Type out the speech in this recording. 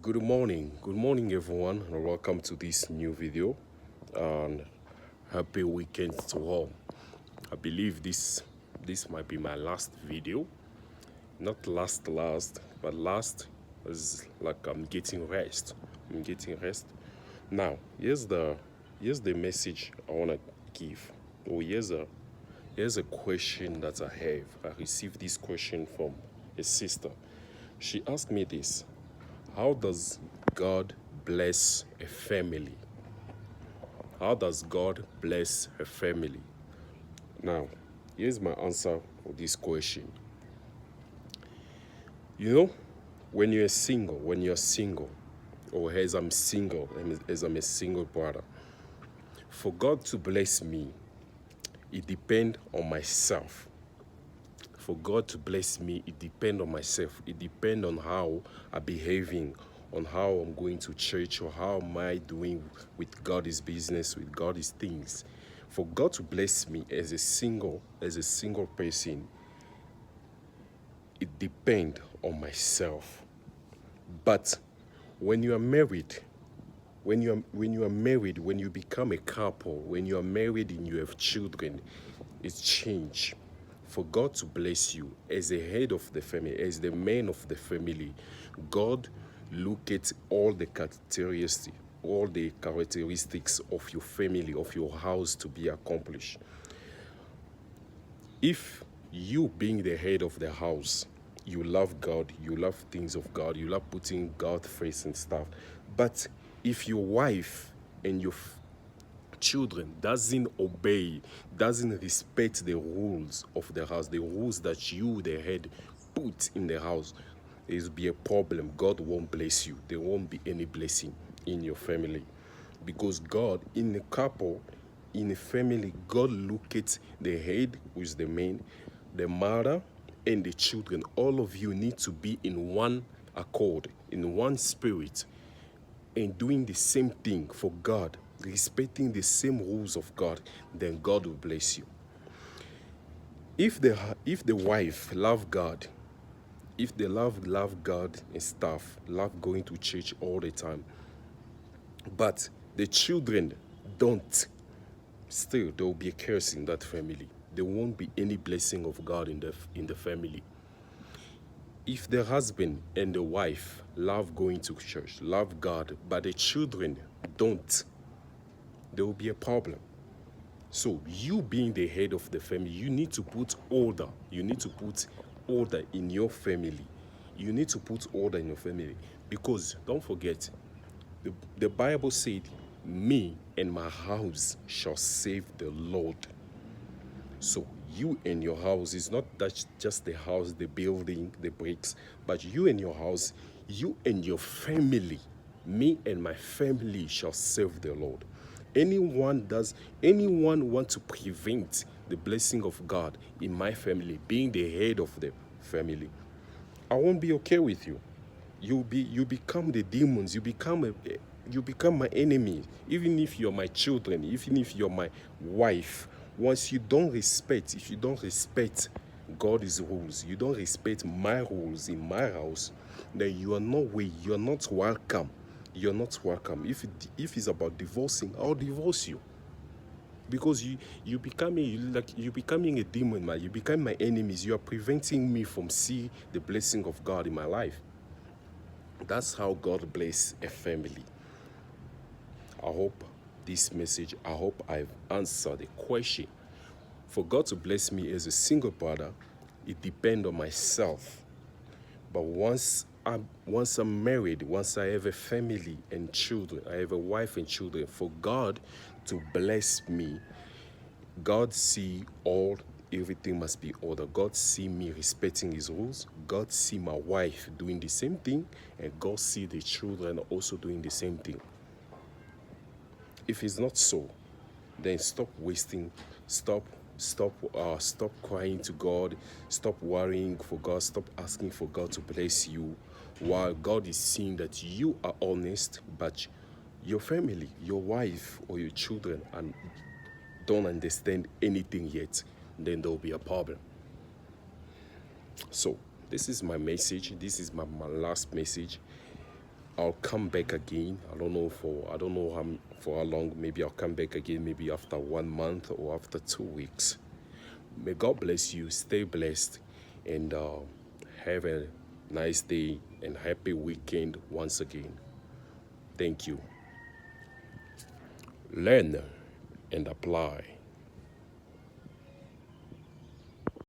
Good morning, everyone, and welcome to this new video. And happy weekend to all. I believe this might be my last video, not last, but last is like I'm getting rest. I'm getting rest. Now, here's the message I wanna give. Oh, here's a question that I have. I received this question from a sister. She asked me this: how does God bless a family? How does God bless a family? Now, here's my answer for this question. You know, when you're single, or as I'm a single brother, for God to bless me, it depends on myself. For God to bless me, it depends on myself. It depends on how I'm behaving, on how I'm going to church, or how am I doing with God's business, with God's things. For God to bless me as a single person, it depends on myself. But when you are married, when you become a couple, when you are married and you have children, it's change. For God to bless you as the head of the family, as the man of the family, God look at all the characteristics of your family, of your house to be accomplished. If you being the head of the house, you love God, you love things of God, you love putting God first and stuff. But if your wife and your children doesn't obey, doesn't respect the rules of the house, the rules that you, the head, put in the house, there will be a problem. God won't bless you. There won't be any blessing in your family. Because God, in a couple, in a family, God look at the head, who is the man, the mother, and the children. All of you need to be in one accord, in one spirit, and doing the same thing for God, respecting the same rules of God. Then God will bless you. If the wife love God, if they love God and stuff, love going to church all the time, but the children don't, still there will be a curse in that family. There won't be any blessing of God in the family. If the husband and the wife love going to church, love God, but the children don't, there will be a problem. So you being the head of the family, you need to put order. You need to put order in your family. You need to put order in your family. Because don't forget, the Bible said, me and my house shall save the Lord. So you and your house is not that just the house, the building, the bricks, but you and your house, you and your family, me and my family shall serve the Lord. Anyone want to prevent the blessing of God in my family, being the head of the family, I won't be okay with you. You become the demons. You become my enemy. Even if you're my children, even if you're my wife, once you don't respect, if you don't respect God's rules, you don't respect my rules in my house, then you are not welcome. You're not welcome. If it's about divorcing, I'll divorce you. Because you becoming a demon, man. You become my enemies. You are preventing me from seeing the blessing of God in my life. That's how God bless a family. I hope I've answered the question. For God to bless me as a single brother, it depends on myself. But once I'm married, once I have a family and children, I have a wife and children, for God to bless me, God see everything must be order. God see me respecting his rules. God see my wife doing the same thing, and God see the children also doing the same thing. If it's not so, then stop crying to God, stop worrying for God, stop asking for God to bless you, while God is seeing that you are honest, but your family, your wife or your children, and don't understand anything yet, then there'll be a problem. So this is my message. This is my last message. I'll come back again. I don't know for how long. Maybe I'll come back again. Maybe after 1 month or after 2 weeks. May God bless you. Stay blessed, and have a nice day and happy weekend once again. Thank you. Learn and apply.